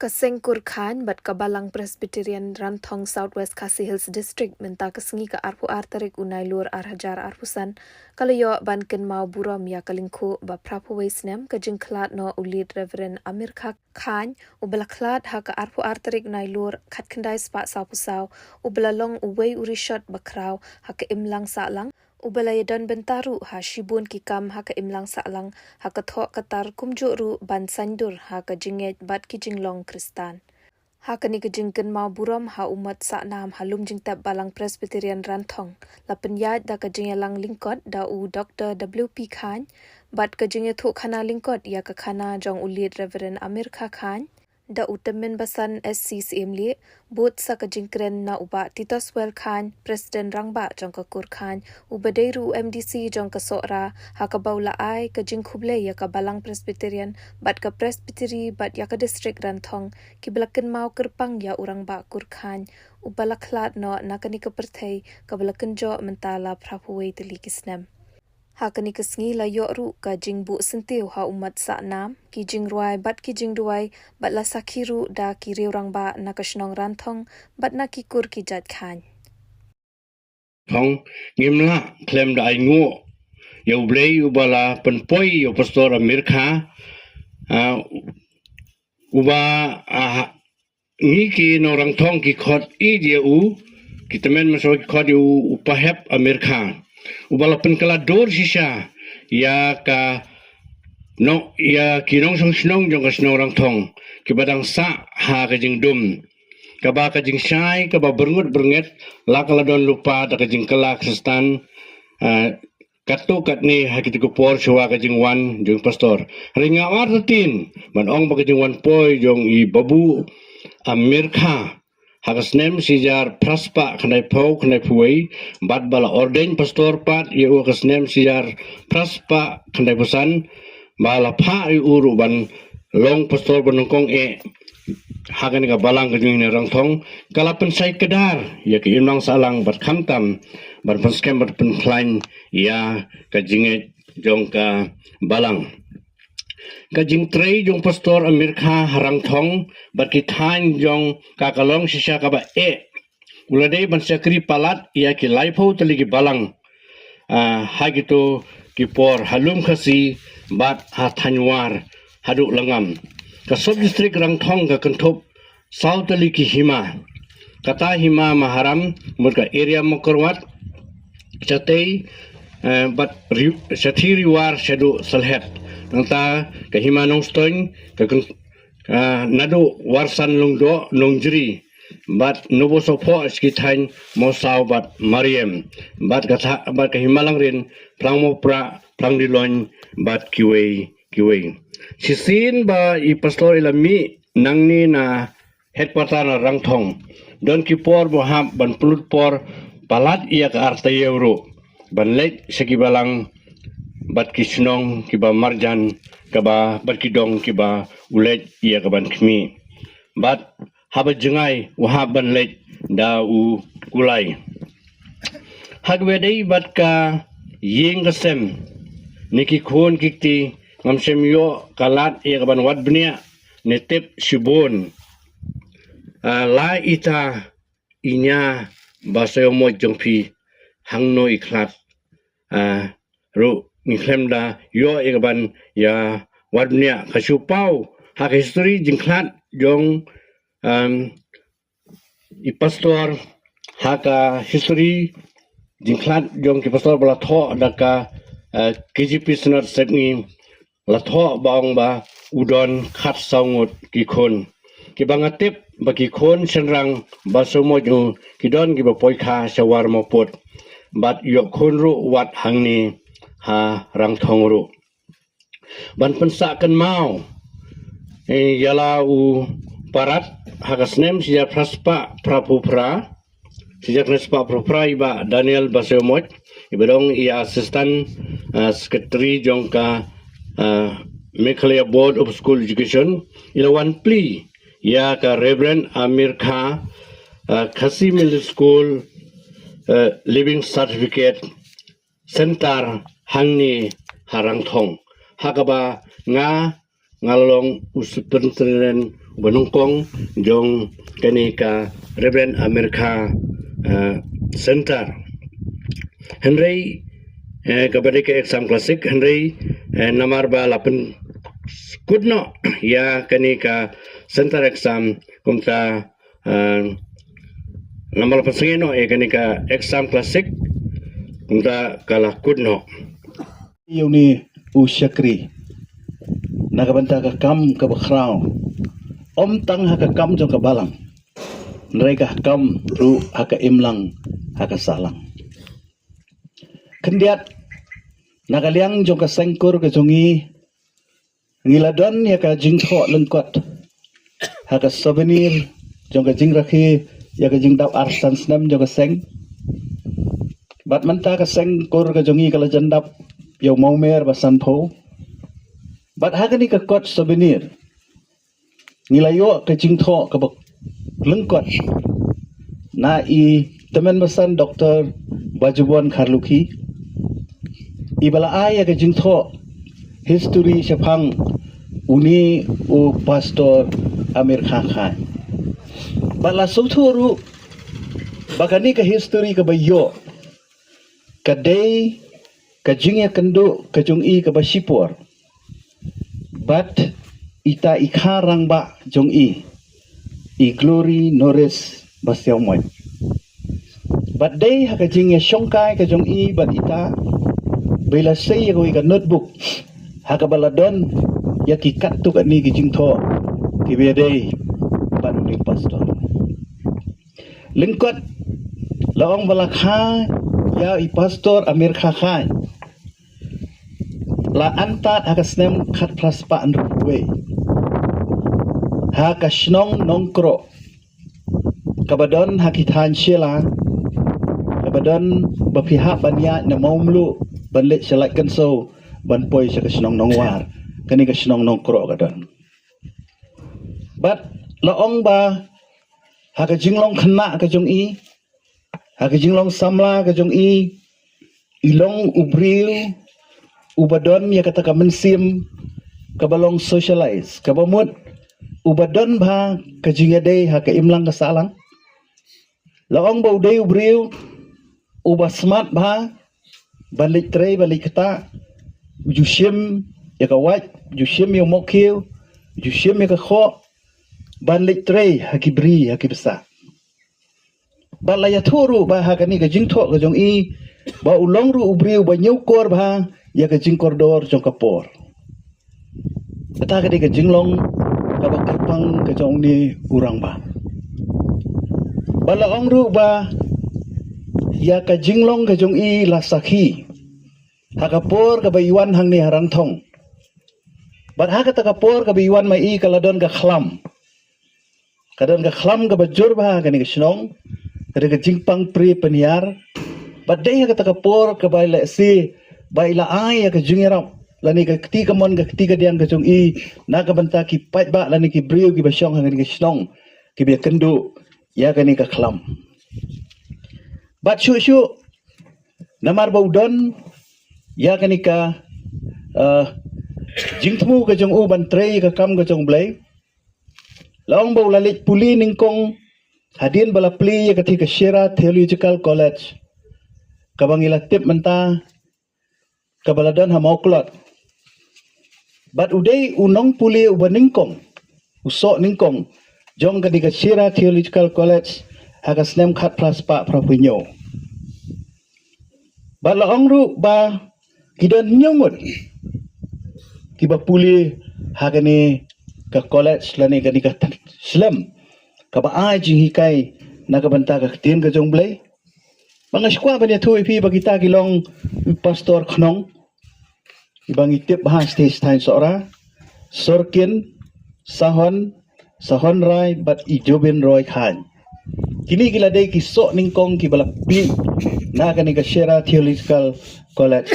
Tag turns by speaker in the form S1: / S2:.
S1: Kasengkur Khan bat Kabalang Presbyterian Ranthong Southwest Khasi Hills District minta kesengi ke arpu arterik unai lur arhajar arpusan kalau yo banken mau buram ya kalingku ba prapu waisnem ke jengklat no ulid Reverend Amir Khan ubelaklat ha ke arpu arterik unai lur khat kendai spa sapusau ubelalong uwei urishot bakrau ha ke imlang salang Ubalaya dan bentaru ha shibun kikam ha ka imlang salang ha ka thok katar kumjuru ban sandur ha ka jinget bat ki jinglong kristan. Ha ka ni ka jingken mau buram ha umat sa nam halum jingtap balang Presbyterian Ranthong. La penyat da ka jingelang lingkot da u Dr. W.P. Khan bat ka jinget thuk khana lingkot ya ka khana jong ulid Reverend Amir Khan. Da utamin basan SCCM li bot sa kajingkren na uba Titos Well Khan Presiden Rangba jong kakur Khan ubadeiru MDC jong kasora ha kabaula ai kajing khuble ya ka balang Presbyterian bat ka Presbytery bat ya ka district Ranthong kiblaken mau kerpang ya urang ba kur Khan ubalaklat no nakani ka perthai kablaken jo mentala prapuwe teli kisnem ha kani kesengi la yo ru ka jingbu sentiu ha umat sa nam ki jing ruai bat ki jing duai bat la sakhiru da ki reurang ba na kashnong Ranthong bat na ki kur ki jat Khan
S2: Thong ngimla klem da ingo yo blei ubala penpoi yo pastor Amir Khan uba ngiki no Ranthong ki khot I dia u kitamen maso ki khot u upahep Amir Khan ubala penkala dor sisa ya ka no ya kinong snong jong kasno Ranthong ki badang sa ha ka jing dum ka ba ka jing sai ka ba bernget la kala don lupa da ka jing kelak sistan katu kat ni hakit ko por shuwa ka jing wan jong pastor ringa wartin man ong ba ka jing wan poi jong I babu Amir Khan Hagasnem sijar praspa kanai pau kanai puai bat bala ordain pastor pat ia hagasnem sijar praspa kanai pesan bala pa uru ban long pastor banongkong hagan ka balang kajung ni Ranthong kala pensai kedar ya ke imlang salang bat khamtam bat penskem bat penklain ya kajinge jong ka balang Kajing trei jong pastor Amir Khan Ranthong bat kithan jong kakalong sisa kaba ulade ban sakri palat ia ki laipho teligi balang ha gitu ki por halum khasi bat ha thanwar hadu langam ka sub district Ranthong ka kantop south teligi hima kata hima maharam murka area mokorwat chatei bat sathiri war shadu salhet nanta kahimanong stoin nadu warsan lungdo longjri bat nobo sopo skitain mosau bat mariam bat katha bat kahimalang rin prangmo pra prangdilon bat kiwei sisin ba I pastor ilami nangni na headquarter na Ranthong don kipor boham ban pulut por palat ia ka arta euro ban lek sekibalang bat kisnong kiba marjan kaba bat kidong kiba ulet ia kaban kmi bat haba jengai wahaban let da u kulai hagwedei bat ka yeng kasem niki khon kikti ngamsem yo kalat ia kaban wat bnia netep shibon la ita inya basayo mo jongpi hangno iklat ru Niklemda yo ikaban ya wadnya kasupau hak history jingklat jong I pastor haka history jingklat jong ki pastor bala tho daka KGP senat setni la tho baong ba udon khat saungut ki khon ki bangatip ba ki khon senrang ba somo ju ki don ki ba poikha sawar mopot bat yo khon ru wat hangni ha Ranthong ru ban pensakan mau yala u parat hagasnem sija praspa prapupra sija praspa prapra iba Daniel Basomot ibadong ia assistant secretary jongka Meghalaya Board of School Education ilawan pli ya ka Reverend Amir Khan Khasi Middle School Living Certificate Center hangni Ranthong hakaba nga ngalong usutren Banungkong jong kani ka Reverend Amerika Center. Henry kepada ke exam klasik Henry namar ba lapen kudno ya kani ka center exam kumta namar pasengeno kani ka exam klasik kumta kala kudno.
S3: Yuni usyakri nakabanta ka kam ka bakraw om tang haka kam jong ka balang mereka kam ru haka imlang haka salang kendiat nakaliang jong ka sengkur ka jongi ngiladon ya ka jingtho lengkot haka souvenir jong ka jingrakhi ya ka jingdaw arsan snam jong ka seng bat manta ka sengkur ka jongi kala jandap yaw mau mer basan po bat haka ni ka kot souvenir nilayo ka jingtho ka bak lengkot na i teman basan Dr. Bajubuan Kharluki ibala aya ka jingtho history syapang uni u pastor Amir Khan bala suturu bakani ka history ka bayo kadai ka jingya kendo ka jong i ka basipor bat ita ikarang ba jong i glory Norris basyaw moy bat day haka jingya syongkai ka jong i bat ita bila say ko ka notebook haka baladon ya ki kattu ka ni ki jingtho ki bedai bat ni pastor lingkot laong balakha ya i pastor Amir Khan la antat haka snem khat praspa andruwe haka shnong nongkro kabadon hakithan shela kabadon bapihak banya na maumlu banlet selak kenso banpoi sa shnong nongwar kani ka shnong nongkro kadon bat laong ba haka jinglong khna ka jong i haka jinglong samla ka jong i ilong ubril ubadon ya kata ka mensim kabalong socialize kabamut ubadon ba ka jingade ha ka imlang ka salang laong ba uday ubriu uba smart ba balik tre balik kata jushim ya ka wat jushim ya mokil jushim ya ka kho balik tre ha kibri ha kibsa balaya thuru ba ha ka ni ka jingtho ka jong i ba ulong ru ubriu ba nyukor ba ya ka jingkor dor jong kapor kata ka jinglong ka bakapang ka jong ni urang ba balaong ru ba ya ka jinglong ka jong i lasakhi hakapor ka bayuan hang ni harang thong bat haka takapor ka bayuan mai i kaladon ka khlam kadon ka khlam ka bajur ba ka ni ka snong ka jingpang pri peniar bat dai haka takapor ka bay la si baila ay ka jungirap lani ka ketika mon ka ketika diang ka jong i na ka banta ki pat ba lani ki brio ki basyong hang ki snong ki be kendu ya ka ni ka khlam bat shu namar baudon ya ka ni ka jingtmu ka jong u ban trei ka kam ka jong blai laong bau lalit puli ningkong hadin bala pli ya ka ti ka Shera Theological College kabangila tip menta kabaladon hamauklot bat uday unong puli ubaningkong usok ningkong jong kadika Shera Theological College haka snem khat praspa prapunyo bat laong ru ba kidan nyongot kiba puli haka ni ka college lani kadika slam kaba ajing hikai nakabanta ka tin ka jong blay mga skwa ba niya tuwi pi bagita kilong pastor knong ibang itip bahas stage time sora sorkin sahon rai bat ijobin roy khan kini gila day kisok ningkong kibalapi na kani ka Shera Theological College